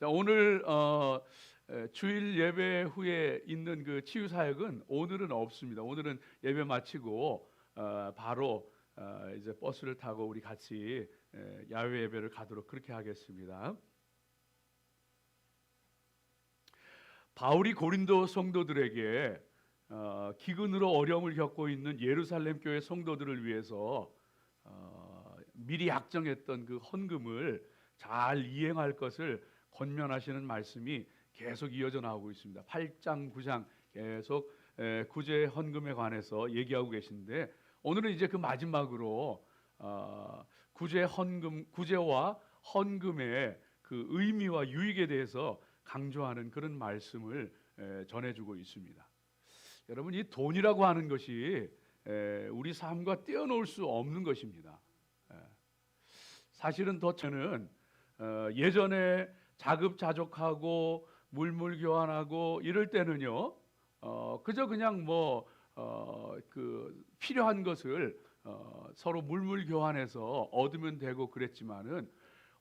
자, 오늘 주일 예배 후에 있는 그 치유 사역은 오늘은 없습니다. 오늘은 예배 마치고 바로 이제 버스를 타고 우리 같이 야외 예배를 가도록 그렇게 하겠습니다. 바울이 고린도 성도들에게 기근으로 어려움을 겪고 있는 예루살렘 교회 성도들을 위해서 미리 약정했던 그 헌금을 잘 이행할 것을 권면하시는 말씀이 계속 이어져 나오고 있습니다. 8장, 9장 계속 구제 헌금에 관해서 얘기하고 계신데 오늘은 이제 그 마지막으로 구제와 헌금의 그 의미와 유익에 대해서 강조하는 그런 말씀을 전해주고 있습니다. 여러분, 이 돈이라고 하는 것이 우리 삶과 떼어놓을 수 없는 것입니다. 사실은 더 저는 예전에 자급자족하고 물물교환하고 이럴 때는요, 그저 그냥 그 필요한 것을 서로 물물교환해서 얻으면 되고 그랬지만은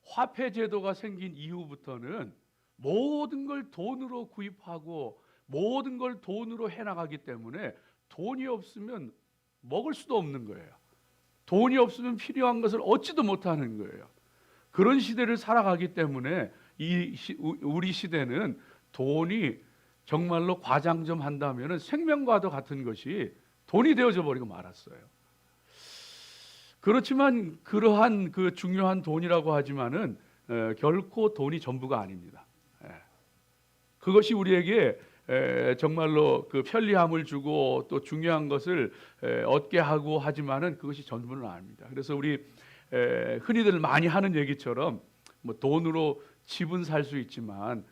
화폐 제도가 생긴 이후부터는 모든 걸 돈으로 구입하고 모든 걸 돈으로 해나가기 때문에 돈이 없으면 먹을 수도 없는 거예요. 돈이 없으면 필요한 것을 얻지도 못하는 거예요. 그런 시대를 살아가기 때문에 우리 시대는 돈이 정말로 과장 좀 한다면 생명과도 같은 것이 돈이 되어져 버리고 말았어요. 그렇지만 그러한 그 중요한 돈이라고 하지만은 결코 돈이 전부가 아닙니다. 그것이 우리에게 정말로 그 편리함을 주고 또 중요한 것을 얻게 하고 하지만은 그것이 전부는 아닙니다. 그래서 우리 흔히들 많이 하는 얘기처럼 뭐 돈으로 집은 살 수 있지만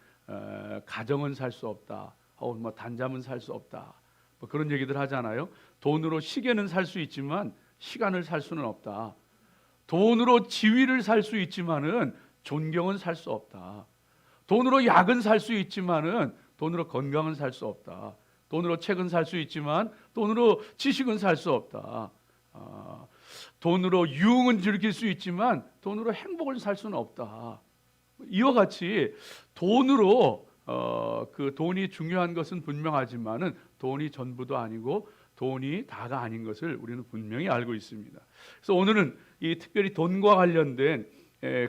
가정은 살 수 없다. 뭐 단잠은 살 수 없다. 뭐 그런 얘기들 하잖아요. 돈으로 시계는 살 수 있지만 시간을 살 수는 없다. 돈으로 지위를 살 수 있지만은 존경은 살 수 없다. 돈으로 약은 살 수 있지만은 돈으로 건강은 살 수 없다. 돈으로 책은 살 수 있지만 돈으로 지식은 살 수 없다. 돈으로 유흥은 즐길 수 있지만 돈으로 행복을 살 수는 없다. 이와 같이 돈으로 그 돈이 중요한 것은 분명하지만은 돈이 전부도 아니고 돈이 다가 아닌 것을 우리는 분명히 알고 있습니다. 그래서 오늘은 이 특별히 돈과 관련된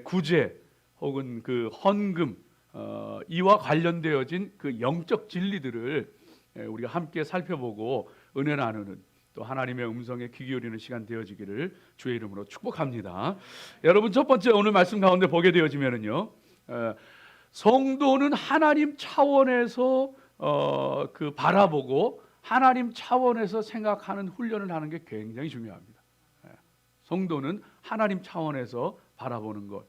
구제 혹은 그 헌금 이와 관련되어진 그 영적 진리들을 우리가 함께 살펴보고 은혜 나누는 또 하나님의 음성에 귀 기울이는 시간 되어지기를 주의 이름으로 축복합니다. 여러분, 첫 번째 오늘 말씀 가운데 보게 되어지면은요, 성도는 하나님 차원에서 그 바라보고 하나님 차원에서 생각하는 훈련을 하는 게 굉장히 중요합니다. 성도는 하나님 차원에서 바라보는 것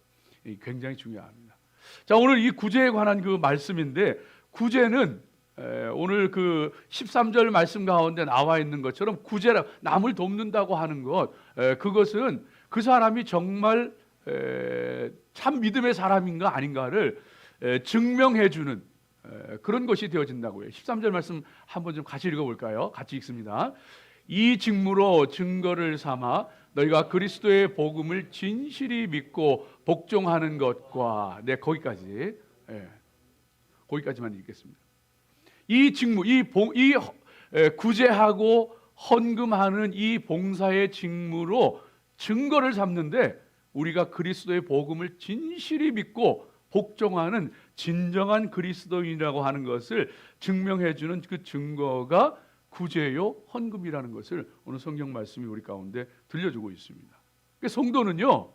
굉장히 중요합니다. 자, 오늘 이 구제에 관한 그 말씀인데, 구제는 오늘 그 13절 말씀 가운데 나와 있는 것처럼 구제라, 남을 돕는다고 하는 것, 그것은 그 사람이 정말 참 믿음의 사람인가 아닌가를 증명해 주는 그런 것이 되어진다고요. 13절 말씀 한번 좀 같이 읽어볼까요? 같이 읽습니다. 이 직무로 증거를 삼아 너희가 그리스도의 복음을 진실히 믿고 복종하는 것과, 네, 거기까지만 읽겠습니다. 이 직무, 이 구제하고 헌금하는 이 봉사의 직무로 증거를 삼는데, 우리가 그리스도의 복음을 진실히 믿고 복종하는 진정한 그리스도인이라고 하는 것을 증명해 주는 그 증거가 구제요 헌금이라는 것을 오늘 성경 말씀이 우리 가운데 들려주고 있습니다. 성도는요,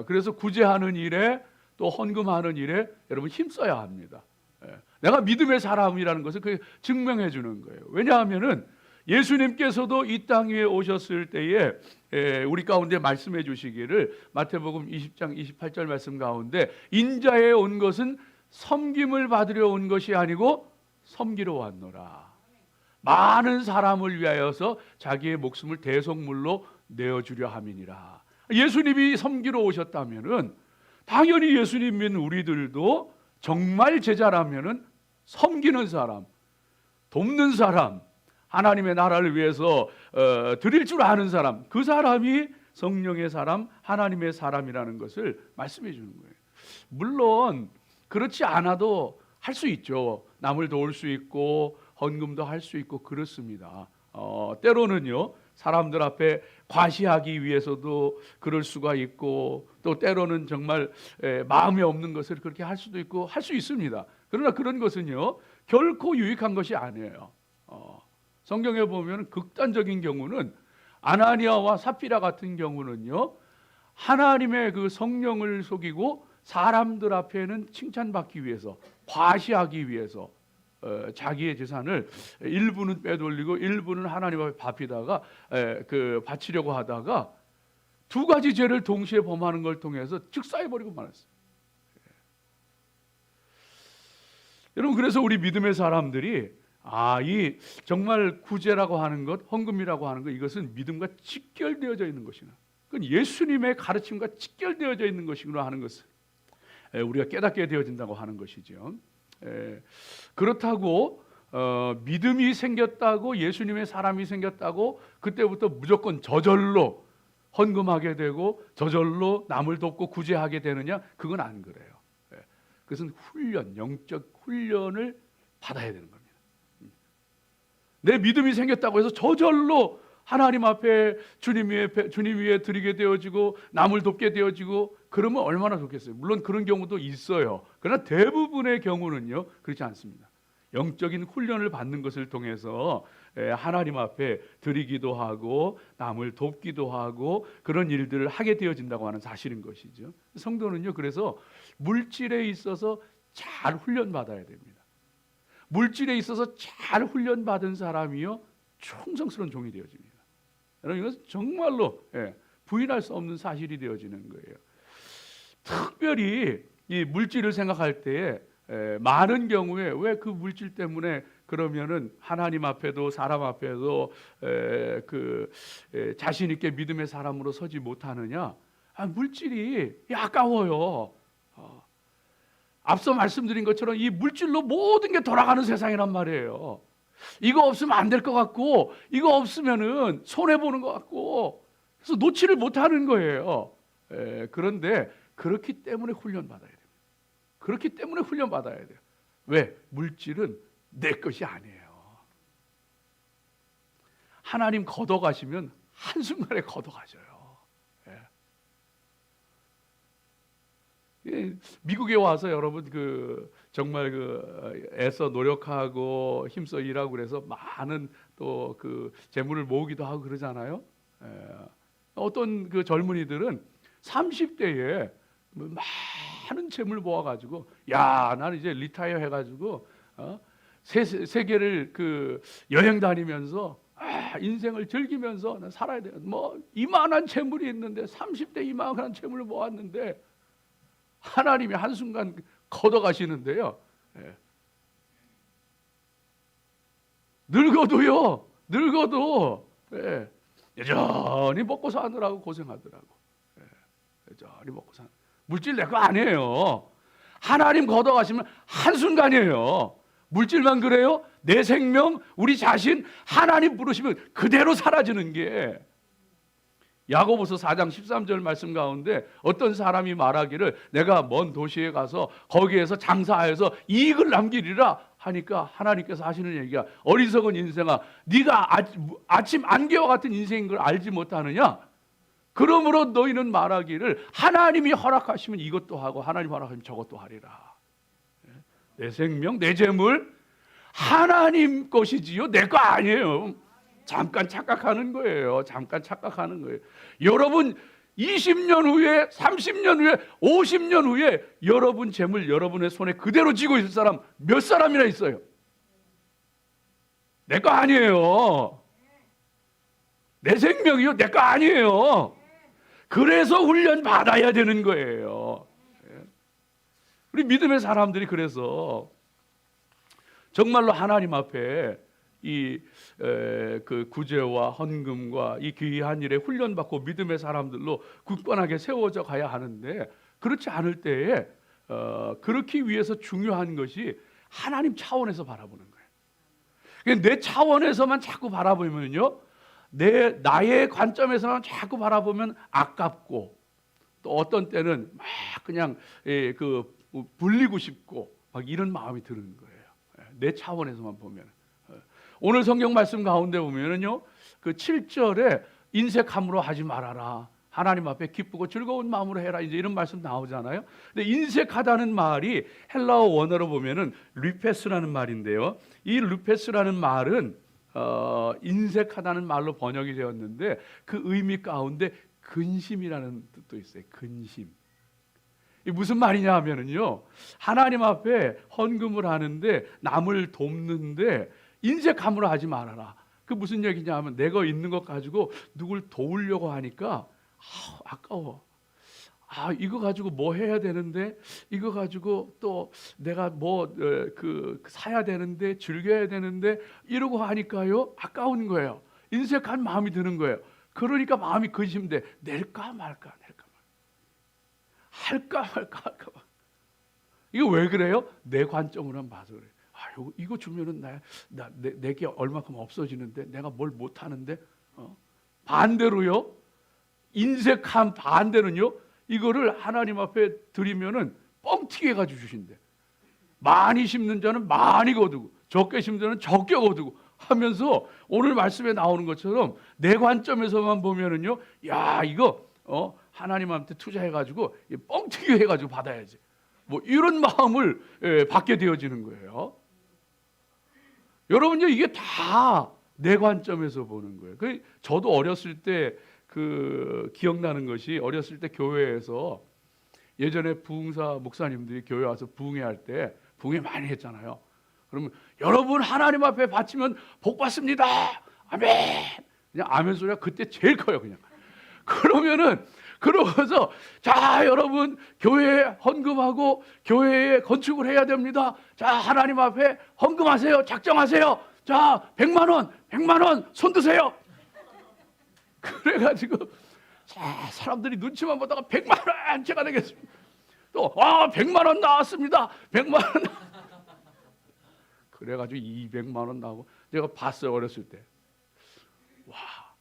그래서 구제하는 일에 또 헌금하는 일에 여러분 힘써야 합니다. 내가 믿음의 사람이라는 것을 그 증명해 주는 거예요. 왜냐하면은 예수님께서도 이 땅 위에 오셨을 때에 우리 가운데 말씀해 주시기를 마태복음 20장 28절 말씀 가운데, 인자에 온 것은 섬김을 받으려 온 것이 아니고 섬기러 왔노라. 많은 사람을 위하여서 자기의 목숨을 대속물로 내어주려 함이니라. 예수님이 섬기러 오셨다면은 당연히 예수님 믿는 우리들도 정말 제자라면은 섬기는 사람, 돕는 사람, 하나님의 나라를 위해서 드릴 줄 아는 사람, 그 사람이 성령의 사람, 하나님의 사람이라는 것을 말씀해 주는 거예요. 물론 그렇지 않아도 할 수 있죠. 남을 도울 수 있고 헌금도 할 수 있고 그렇습니다. 때로는요, 사람들 앞에 과시하기 위해서도 그럴 수가 있고, 또 때로는 정말 마음에 없는 것을 그렇게 할 수도 있고 할 수 있습니다. 그러나 그런 것은요, 결코 유익한 것이 아니에요. 성경에 보면 극단적인 경우는 아나니아와 삽비라 같은 경우는요, 하나님의 그 성령을 속이고 사람들 앞에는 칭찬받기 위해서, 과시하기 위해서 자기의 재산을 일부는 빼돌리고 일부는 하나님 앞에 바치려고 하다가 두 가지 죄를 동시에 범하는 걸 통해서 즉사해버리고 말았어요. 여러분, 그래서 우리 믿음의 사람들이 이 정말 구제라고 하는 것, 헌금이라고 하는 것, 이것은 믿음과 직결되어져 있는 것이나, 그건 예수님의 가르침과 직결되어져 있는 것이구나 하는 것을 우리가 깨닫게 되어진다고 하는 것이죠. 그렇다고 믿음이 생겼다고, 예수님의 사람이 생겼다고 그때부터 무조건 저절로 헌금하게 되고 저절로 남을 돕고 구제하게 되느냐? 그건 안 그래요. 그것은 훈련, 영적 훈련을 받아야 되는 겁니다. 내 믿음이 생겼다고 해서 저절로 하나님 앞에 주님 위에 드리게 되어지고 남을 돕게 되어지고 그러면 얼마나 좋겠어요. 물론 그런 경우도 있어요. 그러나 대부분의 경우는요, 그렇지 않습니다. 영적인 훈련을 받는 것을 통해서 하나님 앞에 드리기도 하고 남을 돕기도 하고 그런 일들을 하게 되어진다고 하는 사실인 것이죠. 성도는요, 그래서 물질에 있어서 잘 훈련받아야 됩니다. 물질에 있어서 잘 훈련받은 사람이요, 충성스러운 종이 되어집니다. 여러분, 이것은 정말로 부인할 수 없는 사실이 되어지는 거예요. 특별히 이 물질을 생각할 때에 많은 경우에 왜 그 물질 때문에 그러면은 하나님 앞에도 사람 앞에도 자신 있게 믿음의 사람으로 서지 못하느냐? 물질이 아까워요. 앞서 말씀드린 것처럼 이 물질로 모든 게 돌아가는 세상이란 말이에요. 이거 없으면 안 될 것 같고, 이거 없으면은 손해 보는 것 같고, 그래서 놓지를 못하는 거예요. 그런데 그렇기 때문에 훈련 받아야 돼요. 그렇기 때문에 훈련 받아야 돼요. 왜? 물질은 내 것이 아니에요. 하나님 걷어가시면 한순간에 걷어가셔요. 미국에 와서 여러분 정말 애써 노력하고 힘써 일하고 그래서 많은 또 재물을 모으기도 하고 그러잖아요. 어떤 젊은이들은 30대에 많은 재물 모아가지고 나는 이제 리타이어 해가지고 세계를 여행 다니면서 인생을 즐기면서 난 살아야 돼. 뭐 이만한 재물이 있는데 30대 이만한 재물을 모았는데 하나님이 한순간 걷어가시는데요. 늙어도 여전히 먹고 사느라고 고생하더라고. 여전히 먹고 사는. 물질 내 거 아니에요. 하나님 걷어가시면 한순간이에요. 물질만 그래요? 내 생명, 우리 자신 하나님 부르시면 그대로 사라지는 게. 야고보서 4장 13절 말씀 가운데 어떤 사람이 말하기를 내가 먼 도시에 가서 거기에서 장사하여서 이익을 남기리라 하니까 하나님께서 하시는 얘기가, 어리석은 인생아, 네가 아침 안개와 같은 인생인 걸 알지 못하느냐? 그러므로 너희는 말하기를 하나님이 허락하시면 이것도 하고 하나님 허락하시면 저것도 하리라. 내 생명, 내 재물 하나님 것이지요, 내 거 아니에요. 잠깐 착각하는 거예요. 여러분 20년 후에, 30년 후에, 50년 후에 여러분 재물 여러분의 손에 그대로 쥐고 있을 사람 몇 사람이나 있어요. 내 거 아니에요. 내 생명이요, 내 거 아니에요. 그래서 훈련 받아야 되는 거예요. 우리 믿음의 사람들이 그래서 정말로 하나님 앞에 구제와 헌금과 이 귀한 일에 훈련받고 믿음의 사람들로 굳건하게 세워져 가야 하는데, 그렇지 않을 때에 그렇기 위해서 중요한 것이 하나님 차원에서 바라보는 거예요. 내 차원에서만 자꾸 바라보면요, 나의 관점에서만 자꾸 바라보면 아깝고, 또 어떤 때는 막 그냥 불리고 싶고 막 이런 마음이 드는 거예요. 내 차원에서만 보면. 오늘 성경 말씀 가운데 보면은요, 그 7절에 인색함으로 하지 말아라. 하나님 앞에 기쁘고 즐거운 마음으로 해라. 이제 이런 말씀 나오잖아요. 근데 인색하다는 말이 헬라어 원어로 보면은 르페스라는 말인데요. 이 르페스라는 말은 인색하다는 말로 번역이 되었는데 그 의미 가운데 근심이라는 뜻도 있어요. 근심. 이 무슨 말이냐 하면은요, 하나님 앞에 헌금을 하는데 남을 돕는데 인색함으로 하지 말아라. 그 무슨 얘기냐 하면 내가 있는 것 가지고 누굴 도우려고 하니까 아까워. 이거 가지고 뭐 해야 되는데, 이거 가지고 또 내가 뭐 사야 되는데, 즐겨야 되는데 이러고 하니까요, 아까운 거예요. 인색한 마음이 드는 거예요. 그러니까 마음이 근심돼. 낼까 말까. 할까 말까. 이거 왜 그래요? 내 관점으로만 봐서 그래요. 이거 주면은 내게 얼마큼 없어지는데, 내가 뭘 못하는데. 반대로요, 인색한 반대는요, 이거를 하나님 앞에 드리면은 뻥튀기 해가지고 주신대. 많이 심는 자는 많이 거두고 적게 심는 자는 적게 거두고 하면서 오늘 말씀에 나오는 것처럼 내 관점에서만 보면은요, 야 이거 하나님한테 투자해가지고 뻥튀기 해가지고 받아야지. 뭐 이런 마음을 받게 되어지는 거예요. 여러분요, 이게 다 내 관점에서 보는 거예요. 저도 어렸을 때 기억나는 것이, 어렸을 때 교회에서 예전에 부흥사 목사님들이 교회 와서 부흥회할 때 부흥회 많이 했잖아요. 그러면 여러분 하나님 앞에 바치면 복 받습니다. 아멘. 그냥 아멘 소리가 그때 제일 커요. 그냥. 그러고서 자 여러분 교회에 헌금하고 교회에 건축을 해야 됩니다. 자 하나님 앞에 헌금하세요. 작정하세요. 자 100만 원 손 드세요. 그래가지고 사람들이 눈치만 보다가 100만 원 제가 되겠습니다. 또 100만 원 나왔습니다. 100만 원. 그래가지고 200만 원 나오고 제가 봤어요, 어렸을 때. 와.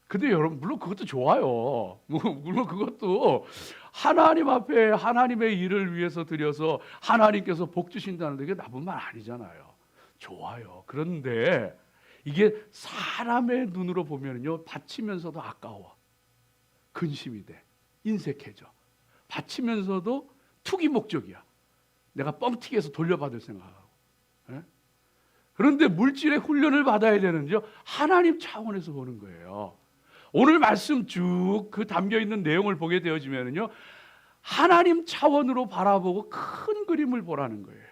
근데 여러분 물론 그것도 좋아요. 물론 그것도 하나님 앞에 하나님의 일을 위해서 드려서 하나님께서 복 주신다는 게 나쁜 말 아니잖아요. 좋아요. 그런데 이게 사람의 눈으로 보면요, 바치면서도 아까워. 근심이 돼. 인색해져. 바치면서도 투기 목적이야. 내가 뻥튀기해서 돌려받을 생각하고. 예? 그런데 물질의 훈련을 받아야 되는지요, 하나님 차원에서 보는 거예요. 오늘 말씀 쭉 그 담겨 있는 내용을 보게 되어지면요, 하나님 차원으로 바라보고 큰 그림을 보라는 거예요.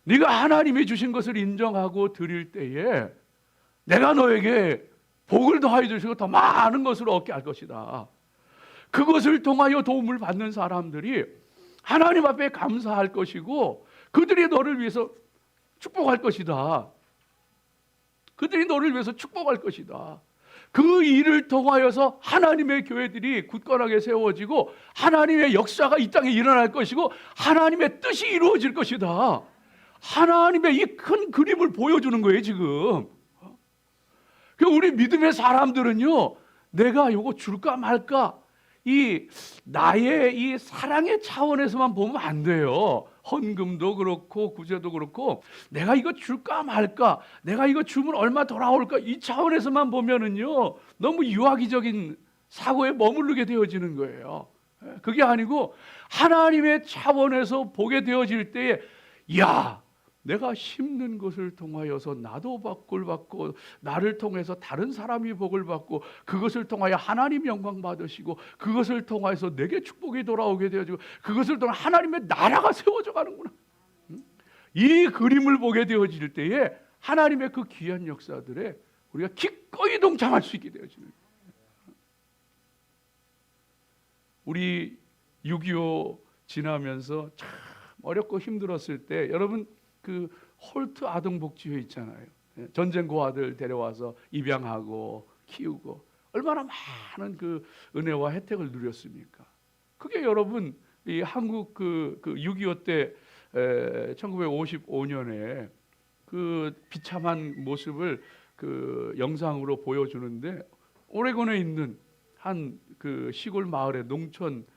네가 하나님이 주신 것을 인정하고 드릴 때에 내가 너에게 복을 더하여 주시고 더 많은 것을 얻게 할 것이다. 그것을 통하여 도움을 받는 사람들이 하나님 앞에 감사할 것이고 그들이 너를 위해서 축복할 것이다. 그들이 너를 위해서 축복할 것이다. 그 일을 통하여서 하나님의 교회들이 굳건하게 세워지고 하나님의 역사가 이 땅에 일어날 것이고 하나님의 뜻이 이루어질 것이다. 하나님의 이 큰 그림을 보여주는 거예요, 지금. 우리 믿음의 사람들은요, 내가 이거 줄까 말까, 나의 이 사랑의 차원에서만 보면 안 돼요. 헌금도 그렇고 구제도 그렇고 내가 이거 줄까 말까, 내가 이거 주면 얼마 돌아올까, 이 차원에서만 보면은요, 너무 유아기적인 사고에 머무르게 되어지는 거예요. 그게 아니고 하나님의 차원에서 보게 되어질 때에, 야, 내가 심는 것을 통하여서 나도 복을 받고 나를 통해서 다른 사람이 복을 받고 그것을 통하여 하나님 영광 받으시고 그것을 통하여서 내게 축복이 돌아오게 되어지고 그것을 통해 하나님의 나라가 세워져 가는구나. 이 그림을 보게 되어질 때에 하나님의 그 귀한 역사들에 우리가 기꺼이 동참할 수 있게 되어지는 거예요. 우리 6.25 지나면서 참 어렵고 힘들었을 때 여러분 그 홀트 아동복지회 있잖아요. 전쟁 고아들 데려와서 입양하고 키우고 얼마나 많은 그 은혜와 혜택을 누렸습니까? 그게 여러분 이 한국 그 6.25 때 1955년에 그 비참한 모습을 그 영상으로 보여주는데 오레곤에 있는 한 그 시골 마을의 농촌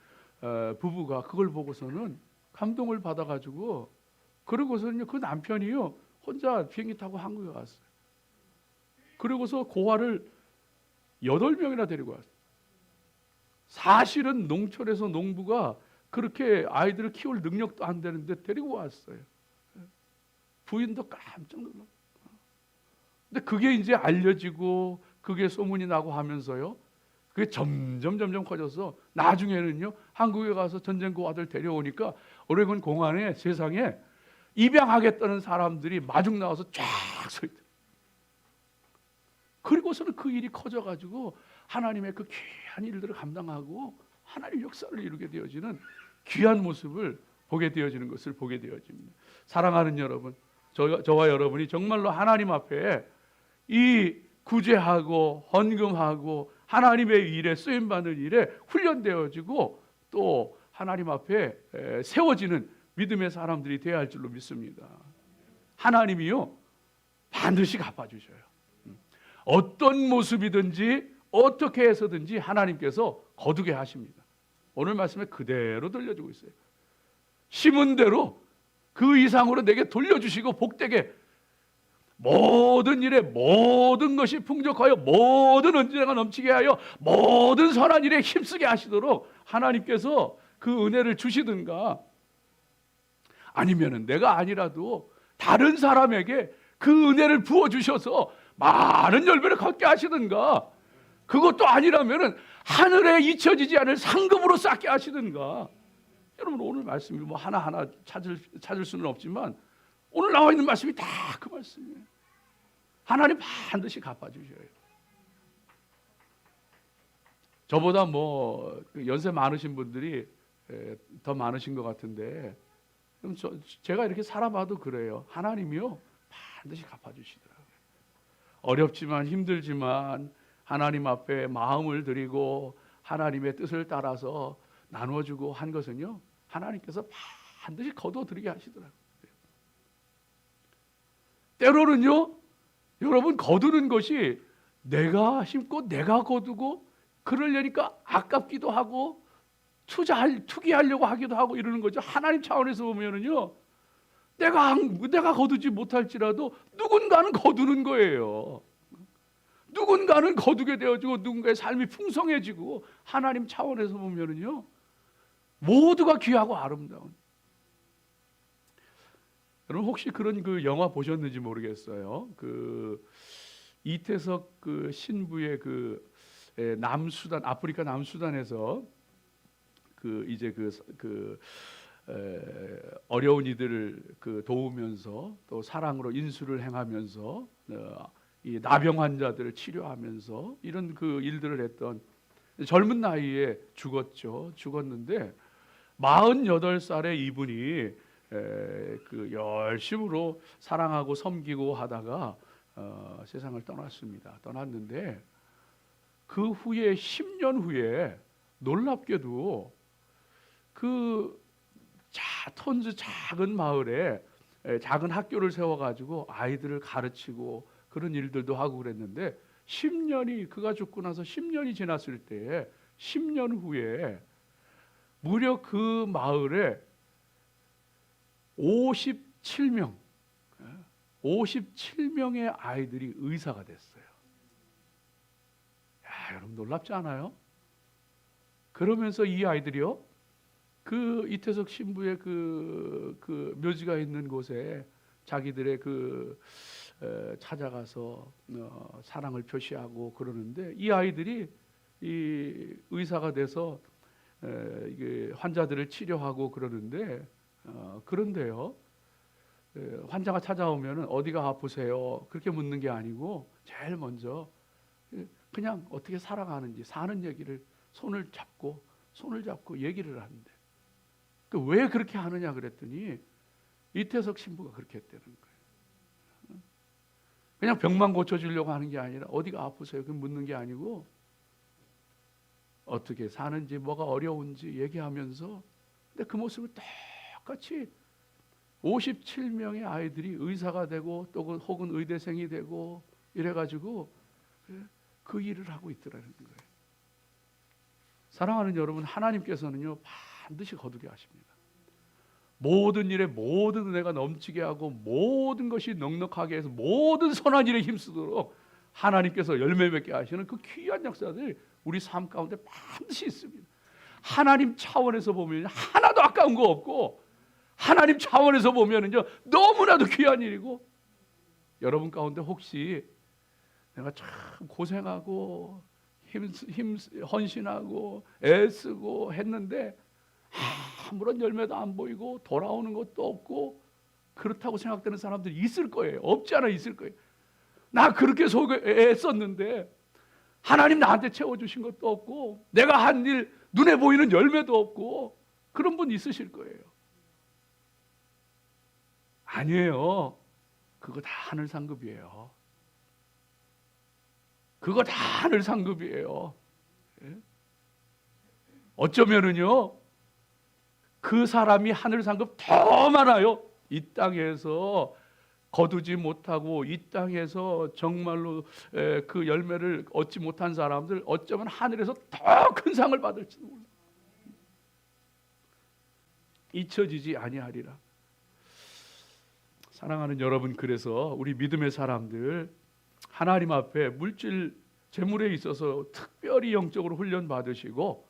부부가 그걸 보고서는 감동을 받아가지고 그러고서는요 그 남편이요 혼자 비행기 타고 한국에 갔어요. 그러고서 고아를 8명이나 데리고 왔어요. 사실은 농촌에서 농부가 그렇게 아이들을 키울 능력도 안 되는데 데리고 왔어요. 부인도 깜짝 놀랐어요. 근데 그게 이제 알려지고 그게 소문이 나고 하면서요. 그게 점점 커져서 나중에는요. 한국에 가서 전쟁 고아들 데려오니까 오레곤 공항에 세상에 입양하겠다는 사람들이 마중 나와서 쫙 서 있다. 그리고서는 그 일이 커져가지고 하나님의 그 귀한 일들을 감당하고 하나님 역사를 이루게 되어지는 귀한 모습을 보게 되어지는 것을 보게 되어집니다. 사랑하는 여러분, 저와 여러분이 정말로 하나님 앞에 이 구제하고 헌금하고 하나님의 일에 쓰임받는 일에 훈련되어지고 또 하나님 앞에 세워지는 믿음의 사람들이 되어야 할 줄로 믿습니다. 하나님이요 반드시 갚아주셔요. 어떤 모습이든지 어떻게 해서든지 하나님께서 거두게 하십니다. 오늘 말씀에 그대로 들려주고 있어요. 심은 대로 그 이상으로 내게 돌려주시고 복되게 모든 일에 모든 것이 풍족하여 모든 은혜가 넘치게 하여 모든 선한 일에 힘쓰게 하시도록 하나님께서 그 은혜를 주시든가 아니면은 내가 아니라도 다른 사람에게 그 은혜를 부어주셔서 많은 열매를 걷게 하시든가 그것도 아니라면은 하늘에 잊혀지지 않을 상급으로 쌓게 하시든가. 여러분 오늘 말씀이 뭐 하나하나 찾을 수는 없지만 오늘 나와 있는 말씀이 다 그 말씀이에요. 하나님 반드시 갚아주셔요. 저보다 뭐 연세 많으신 분들이 더 많으신 것 같은데 그럼 제가 이렇게 살아봐도 그래요. 하나님이요 반드시 갚아주시더라고요. 어렵지만 힘들지만 하나님 앞에 마음을 드리고 하나님의 뜻을 따라서 나눠주고 한 것은요 하나님께서 반드시 거둬들이게 하시더라고요. 때로는요 여러분 거두는 것이 내가 심고 내가 거두고 그러려니까 아깝기도 하고 투기하려고 하기도 하고 이러는 거죠. 하나님 차원에서 보면은요 내가 거두지 못할지라도 누군가는 거두는 거예요. 누군가는 거두게 되어지고 누군가의 삶이 풍성해지고 하나님 차원에서 보면은요 모두가 귀하고 아름다운. 여러분 혹시 그런 그 영화 보셨는지 모르겠어요. 그 이태석 그 신부의 그 남수단 아프리카 남수단에서 그 이제 어려운 이들을 그 도우면서 또 사랑으로 인수를 행하면서 이 나병 환자들을 치료하면서 이런 그 일들을 했던 젊은 나이에 죽었는데 48살의 이분이 그 열심으로 사랑하고 섬기고 하다가 세상을 떠났는데 그 후에 10년 후에 놀랍게도 그 톤즈 작은 마을에 작은 학교를 세워가지고 아이들을 가르치고 그런 일들도 하고 그랬는데 10년이 그가 죽고 나서 10년이 지났을 때에 10년 후에 무려 그 마을에 57명의 아이들이 의사가 됐어요. 야, 여러분 놀랍지 않아요? 그러면서 이 아이들이요, 그 이태석 신부의 그 묘지가 있는 곳에 자기들의 찾아가서 사랑을 표시하고 그러는데 이 아이들이 이 의사가 돼서 이게 환자들을 치료하고 그러는데 그런데요. 환자가 찾아오면 어디가 아프세요? 그렇게 묻는 게 아니고 제일 먼저 그냥 어떻게 살아가는지 사는 얘기를 손을 잡고 얘기를 하는데 왜 그렇게 하느냐 그랬더니 이태석 신부가 그렇게 했다는 거예요. 그냥 병만 고쳐주려고 하는 게 아니라 어디가 아프세요? 그 묻는 게 아니고 어떻게 사는지 뭐가 어려운지 얘기하면서 근데 그 모습을 똑같이 57명의 아이들이 의사가 되고 또 혹은 의대생이 되고 이래가지고 그 일을 하고 있더라는 거예요. 사랑하는 여러분, 하나님께서는요 반드시 거두게 하십니다. 모든 일에 모든 은혜가 넘치게 하고 모든 것이 넉넉하게 해서 모든 선한 일에 힘쓰도록 하나님께서 열매 맺게 하시는 그 귀한 역사들이 우리 삶 가운데 반드시 있습니다. 하나님 차원에서 보면 하나도 아까운 거 없고, 하나님 차원에서 보면은요 너무나도 귀한 일이고, 여러분 가운데 혹시 내가 참 고생하고 헌신하고 애쓰고 했는데 아무런 열매도 안 보이고 돌아오는 것도 없고 그렇다고 생각되는 사람들이 있을 거예요. 없지 않아 있을 거예요. 나 그렇게 애썼는데 하나님 나한테 채워주신 것도 없고 내가 한 일 눈에 보이는 열매도 없고, 그런 분 있으실 거예요. 아니에요. 그거 다 하늘 상급이에요. 그거 다 하늘 상급이에요. 어쩌면은요 그 사람이 하늘 상급 더 많아요. 이 땅에서 거두지 못하고 이 땅에서 정말로 그 열매를 얻지 못한 사람들, 어쩌면 하늘에서 더 큰 상을 받을지도 몰라요. 잊혀지지 아니하리라. 사랑하는 여러분, 그래서 우리 믿음의 사람들 하나님 앞에 물질 재물에 있어서 특별히 영적으로 훈련 받으시고,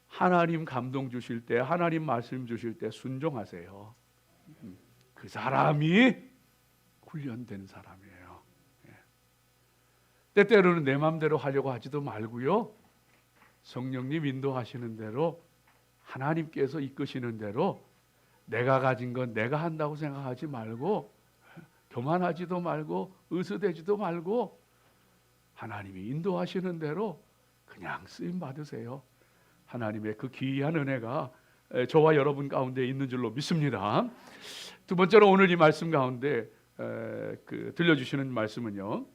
하나님 감동 주실 때, 하나님 말씀 주실 때 순종하세요. 그 사람이 훈련된 사람이에요. 때때로는 내 마음대로 하려고 하지도 말고요, 성령님 인도하시는 대로, 하나님께서 이끄시는 대로 내가 가진 건 내가 한다고 생각하지 말고, 교만하지도 말고 의스대지도 말고 하나님이 인도하시는 대로 그냥 쓰임 받으세요. 하나님의 그 귀한 은혜가 저와 여러분 가운데 있는 줄로 믿습니다. 두 번째로 오늘 이 말씀 가운데 들려주시는 말씀은요,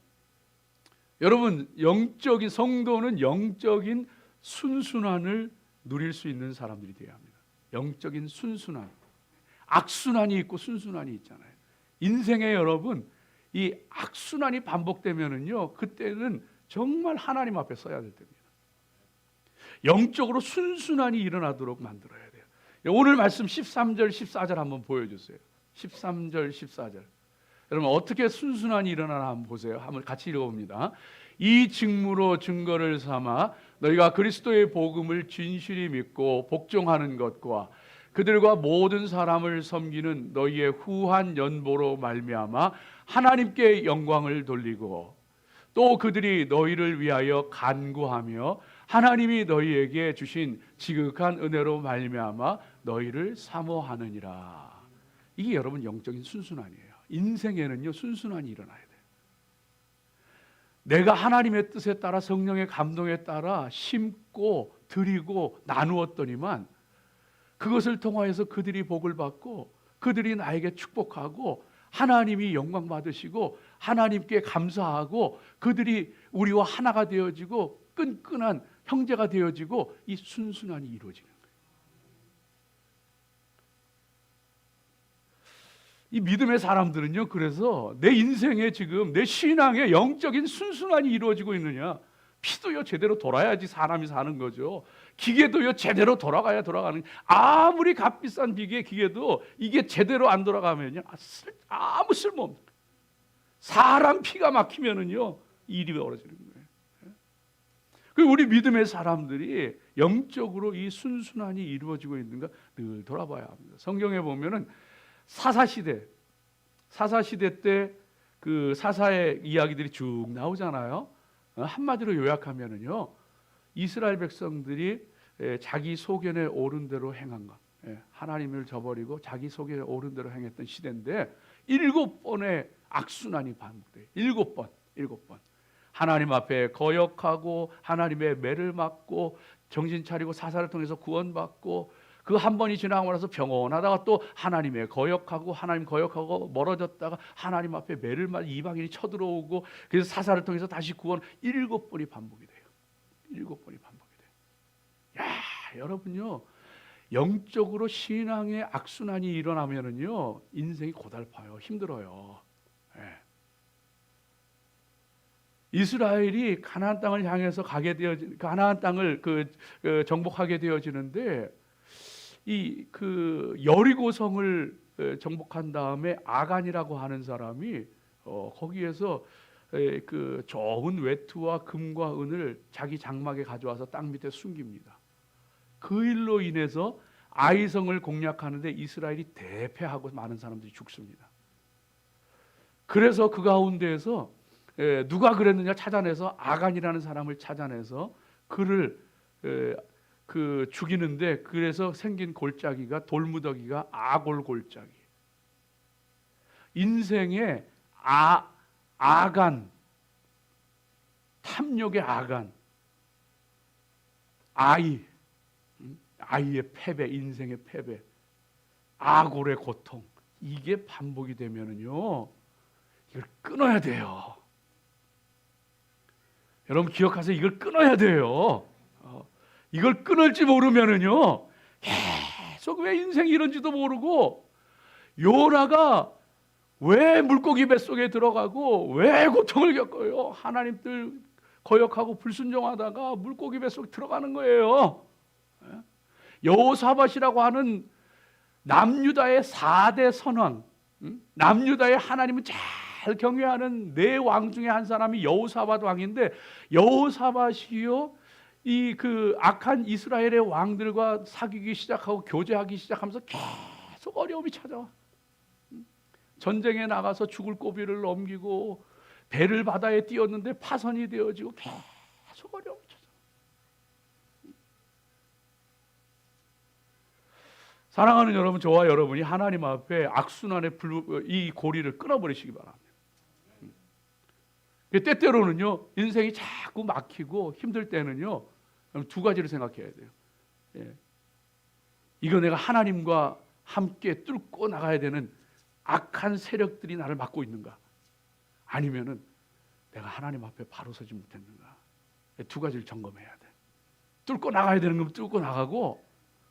여러분 영적인 성도는 영적인 순순함을 누릴 수 있는 사람들이 되어야 합니다. 영적인 순순함, 악순환이 있고 순순환이 있잖아요. 인생에 여러분 이 악순환이 반복되면은요, 그때는 정말 하나님 앞에 서야 될 때입니다. 영적으로 순순환이 일어나도록 만들어야 돼요. 오늘 말씀 13절 14절 한번 보여주세요. 13절 14절 여러분 어떻게 순순환이 일어나나 한번 보세요. 한번 같이 읽어봅니다. 이 직무로 증거를 삼아 너희가 그리스도의 복음을 진실히 믿고 복종하는 것과 그들과 모든 사람을 섬기는 너희의 후한 연보로 말미암아 하나님께 영광을 돌리고, 또 그들이 너희를 위하여 간구하며 하나님이 너희에게 주신 지극한 은혜로 말미암아 너희를 사모하느니라. 이게 여러분 영적인 순순함이에요. 인생에는요 순순함이 일어나야 돼요. 내가 하나님의 뜻에 따라 성령의 감동에 따라 심고 드리고 나누었더니만 그것을 통하여서 그들이 복을 받고 그들이 나에게 축복하고 하나님이 영광 받으시고 하나님께 감사하고 그들이 우리와 하나가 되어지고 끈끈한 형제가 되어지고 이 순순함이 이루어지는 거예요. 이 믿음의 사람들은요, 그래서 내 인생에 지금 내 신앙에 영적인 순순함이 이루어지고 있느냐? 피도요 제대로 돌아야지 사람이 사는 거죠. 기계도요 제대로 돌아가야 돌아가는. 아무리 값비싼 기계도 이게 제대로 안 돌아가면요 아무 쓸모없는 거예요. 사람 피가 막히면은요 일이 벌어지는 거예요. 그리고 우리 믿음의 사람들이 영적으로 이 순순함이 이루어지고 있는가 늘 돌아봐야 합니다. 성경에 보면은 사사시대 때 그 사사의 이야기들이 쭉 나오잖아요. 한마디로 요약하면은요, 이스라엘 백성들이 자기 소견에 오른 대로 행한 것, 하나님을 저버리고 자기 소견에 오른 대로 행했던 시대인데 7번의 악순환이 반복돼요. 7번. 하나님 앞에 거역하고 하나님의 매를 맞고 정신 차리고 사사를 통해서 구원받고, 그 한 번이 지나고 나서 평온하다가 또 하나님의 거역하고 하나님 거역하고 멀어졌다가 하나님 앞에 매를 맞아 이방인이 쳐들어오고, 그래서 사사를 통해서 다시 구원. 7번이 반복이 돼요. 7번이 반복이 돼요. 야, 여러분요, 영적으로 신앙의 악순환이 일어나면은요 인생이 고달파요. 힘들어요. 이스라엘이 가나안 땅을 향해서 가게 되어지, 가나안 땅을 정복하게 되어지는데 이 그 여리고성을 정복한 다음에 아간이라고 하는 사람이 거기에서 그 좋은 외투와 금과 은을 자기 장막에 가져와서 땅 밑에 숨깁니다. 그 일로 인해서 아이성을 공략하는데 이스라엘이 대패하고 많은 사람들이 죽습니다. 그래서 그 가운데에서 누가 그랬느냐 찾아내서 아간이라는 사람을 찾아내서 그를 그 죽이는데, 그래서 생긴 골짜기가 돌무더기가 아골 골짜기. 인생의 아간, 탐욕의 아간, 아이의 패배, 인생의 패배, 아골의 고통, 이게 반복이 되면은요, 이걸 끊어야 돼요. 여러분 기억하세요. 이걸 끊어야 돼요. 이걸 끊을지 모르면은요, 계속 왜 인생이 이런지도 모르고, 요나가 왜 물고기 뱃속에 들어가고 왜 고통을 겪어요? 하나님 뜻 거역하고 불순종하다가 물고기 뱃속에 들어가는 거예요. 여호사밧이라고 하는 남유다의 4대 선왕, 남유다의 하나님을 잘 경외하는 네 왕 중에 한 사람이 여호사밧 왕인데, 여호사밧이요 이 그 악한 이스라엘의 왕들과 사귀기 시작하고 교제하기 시작하면서 계속 어려움이 찾아와. 전쟁에 나가서 죽을 고비를 넘기고 배를 바다에 띄웠는데 파선이 되어지고 계속 어려움이 찾아와. 사랑하는 여러분, 저와 여러분이 하나님 앞에 악순환의 이 고리를 끊어버리시기 바랍니다. 때때로는요, 인생이 자꾸 막히고 힘들 때는요, 두 가지를 생각해야 돼요. 이거 내가 하나님과 함께 뚫고 나가야 되는 악한 세력들이 나를 막고 있는가, 아니면은 내가 하나님 앞에 바로 서지 못했는가. 두 가지를 점검해야 돼. 뚫고 나가야 되는 거면 뚫고 나가고,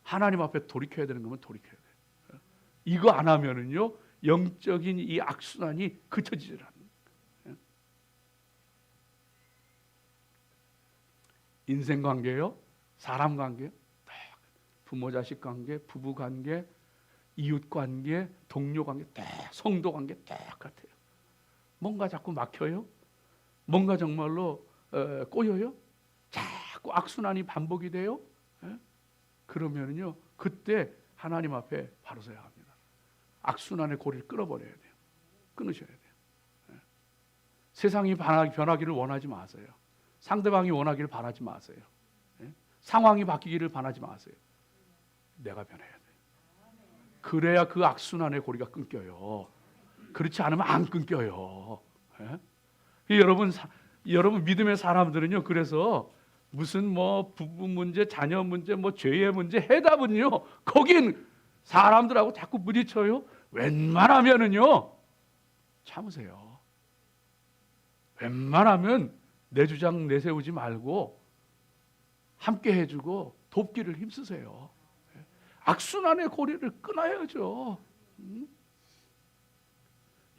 하나님 앞에 돌이켜야 되는 거면 돌이켜야 돼. 이거 안 하면은요, 영적인 이 악순환이 그쳐지질 않아요. 인생 관계요, 사람 관계요, 부모 자식 관계, 부부 관계, 이웃 관계, 동료 관계, 성도 관계 똑같아요. 뭔가 자꾸 막혀요. 뭔가 정말로 꼬여요. 자꾸 악순환이 반복이 돼요. 그러면요, 그때 하나님 앞에 바로 서야 합니다. 악순환의 고리를 끊어버려야 돼요. 끊으셔야 돼요. 세상이 변하기를 원하지 마세요. 상대방이 원하기를 바라지 마세요. 상황이 바뀌기를 바라지 마세요. 내가 변해야 돼요. 그래야 그 악순환의 고리가 끊겨요. 그렇지 않으면 안 끊겨요. 여러분 믿음의 사람들은요, 그래서 무슨 뭐 부부 문제, 자녀 문제, 뭐 죄의 문제 해답은요, 거긴 사람들하고 자꾸 부딪혀요. 웬만하면은요, 참으세요. 웬만하면 내 주장 내세우지 말고 함께 해주고 돕기를 힘쓰세요. 악순환의 고리를 끊어야죠.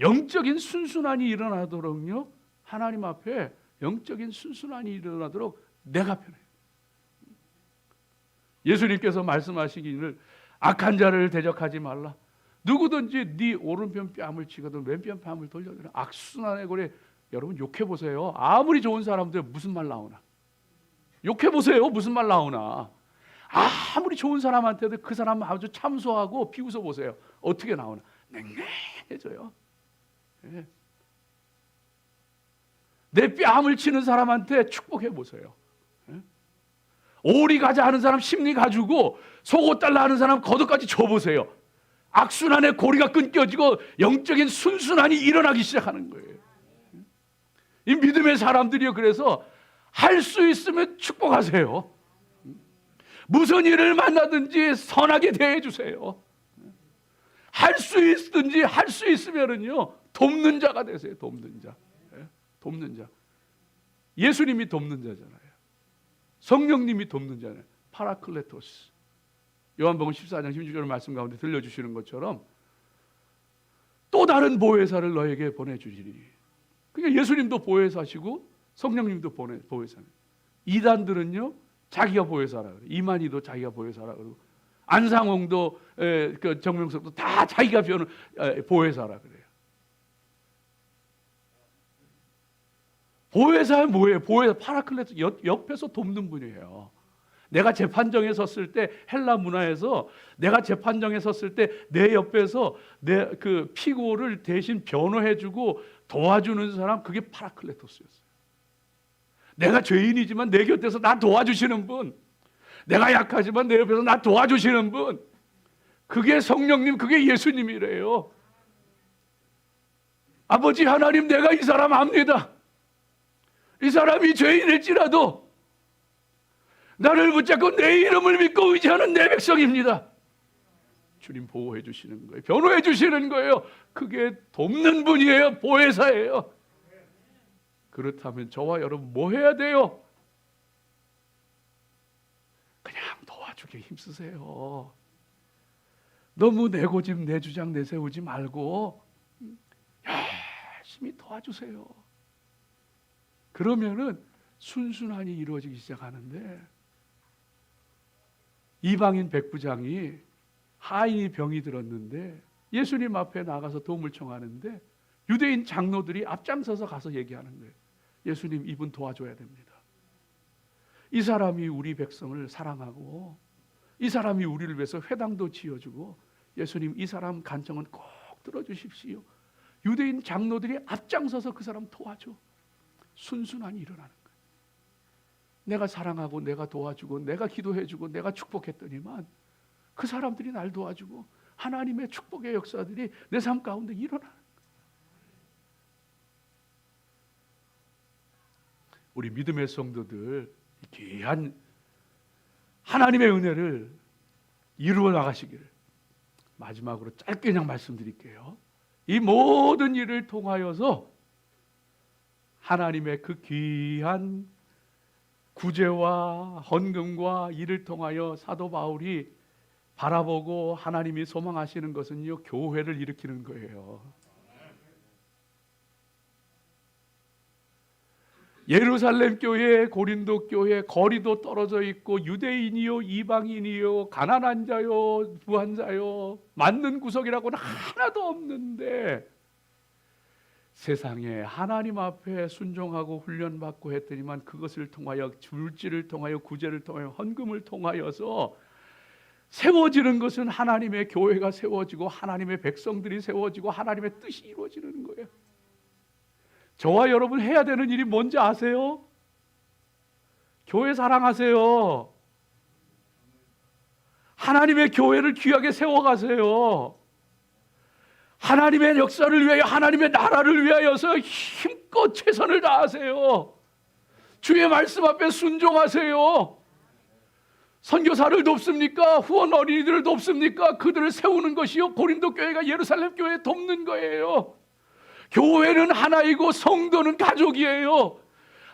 영적인 순순환이 일어나도록요, 하나님 앞에 영적인 순순환이 일어나도록 내가 편해요. 예수님께서 말씀하시기를 악한 자를 대적하지 말라. 누구든지 네 오른편 뺨을 치거든 왼편 뺨을 돌려주라. 악순환의 고리. 여러분 욕해보세요. 아무리 좋은 사람들 무슨 말 나오나. 욕해보세요. 무슨 말 나오나. 아무리 좋은 사람한테도 그 사람 아주 참소하고 비웃어 보세요. 어떻게 나오나. 냉랭해져요. 내 뺨을 치는 사람한테 축복해 보세요. 오리 가자 하는 사람 심리 가지고 속옷 달라 하는 사람 겉옷까지 줘보세요. 악순환의 고리가 끊겨지고 영적인 순순환이 일어나기 시작하는 거예요. 이 믿음의 사람들이요, 그래서 할 수 있으면 축복하세요. 무슨 일을 만나든지 선하게 대해 주세요. 할 수 있든지 할 수 있으면은요, 돕는 자가 되세요. 돕는 자. 돕는 자. 예수님이 돕는 자잖아요. 성령님이 돕는 자잖아요. 파라클레토스. 요한복음 14장 16절 말씀 가운데 들려주시는 것처럼 또 다른 보혜사를 너에게 보내주시리니. 그러니까 예수님도 보혜사시고 성령님도 보혜사는. 이단들은요, 자기가 보혜사라 그래요. 이만희도 자기가 보혜사라 그러고 안상홍도 그 정명석도 다 자기가 보혜사라 그래요. 보혜사 뭐예요? 보혜사 파라클레토 옆에서 돕는 분이에요. 내가 재판정에 섰을 때 헬라 문화에서 내가 재판정에 섰을 때 내 옆에서 내 그 피고를 대신 변호해주고 도와주는 사람, 그게 파라클레토스였어요. 내가 죄인이지만 내 곁에서 나 도와주시는 분, 내가 약하지만 내 옆에서 나 도와주시는 분, 그게 성령님, 그게 예수님이래요. 아버지 하나님, 내가 이 사람 압니다. 이 사람이 죄인일지라도 나를 붙잡고 내 이름을 믿고 의지하는 내 백성입니다. 주님 보호해 주시는 거예요. 변호해 주시는 거예요. 그게 돕는 분이에요. 보혜사예요. 그렇다면 저와 여러분 뭐 해야 돼요? 그냥 도와주게 힘쓰세요. 너무 내 고집, 내 주장 내세우지 말고 열심히 도와주세요. 그러면은 순순하니 이루어지기 시작하는데, 이방인 백부장이 하인이 병이 들었는데 예수님 앞에 나가서 도움을 청하는데 유대인 장로들이 앞장서서 가서 얘기하는 거예요. 예수님, 이분 도와줘야 됩니다. 이 사람이 우리 백성을 사랑하고 이 사람이 우리를 위해서 회당도 지어주고, 예수님 이 사람 간청은 꼭 들어주십시오. 유대인 장로들이 앞장서서 그 사람 도와줘. 순순하니 일어나는 거예요. 내가 사랑하고 내가 도와주고 내가 기도해주고 내가 축복했더니만 그 사람들이 날 도와주고 하나님의 축복의 역사들이 내 삶 가운데 일어나는 거예요. 우리 믿음의 성도들 귀한 하나님의 은혜를 이루어 나가시기를 마지막으로 짧게 그냥 말씀드릴게요. 이 모든 일을 통하여서 하나님의 그 귀한 구제와 헌금과 이를 통하여 사도 바울이 바라보고 하나님이 소망하시는 것은요, 교회를 일으키는 거예요. 예루살렘 교회, 고린도 교회, 거리도 떨어져 있고 유대인이요 이방인이요 가난한 자요 부한 자요 맞는 구석이라고는 하나도 없는데, 세상에 하나님 앞에 순종하고 훈련받고 했더니만 그것을 통하여 물질을 통하여 구제를 통하여 헌금을 통하여서 세워지는 것은 하나님의 교회가 세워지고 하나님의 백성들이 세워지고 하나님의 뜻이 이루어지는 거예요. 저와 여러분 해야 되는 일이 뭔지 아세요? 교회 사랑하세요. 하나님의 교회를 귀하게 세워가세요. 하나님의 역사를 위하여, 하나님의 나라를 위하여서 힘껏 최선을 다하세요. 주의 말씀 앞에 순종하세요. 선교사를 돕습니까? 후원 어린이들을 돕습니까? 그들을 세우는 것이요, 고린도 교회가 예루살렘 교회에 돕는 거예요. 교회는 하나이고 성도는 가족이에요.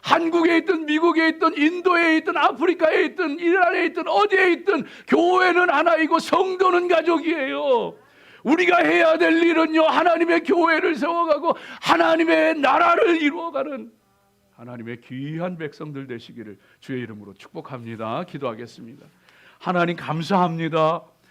한국에 있든 미국에 있든 인도에 있든 아프리카에 있든 이란에 있든 어디에 있든 교회는 하나이고 성도는 가족이에요. 우리가 해야 될 일은요, 하나님의 교회를 세워가고 하나님의 나라를 이루어가는 하나님의 귀한 백성들 되시기를 주의 이름으로 축복합니다. 기도하겠습니다. 하나님 감사합니다.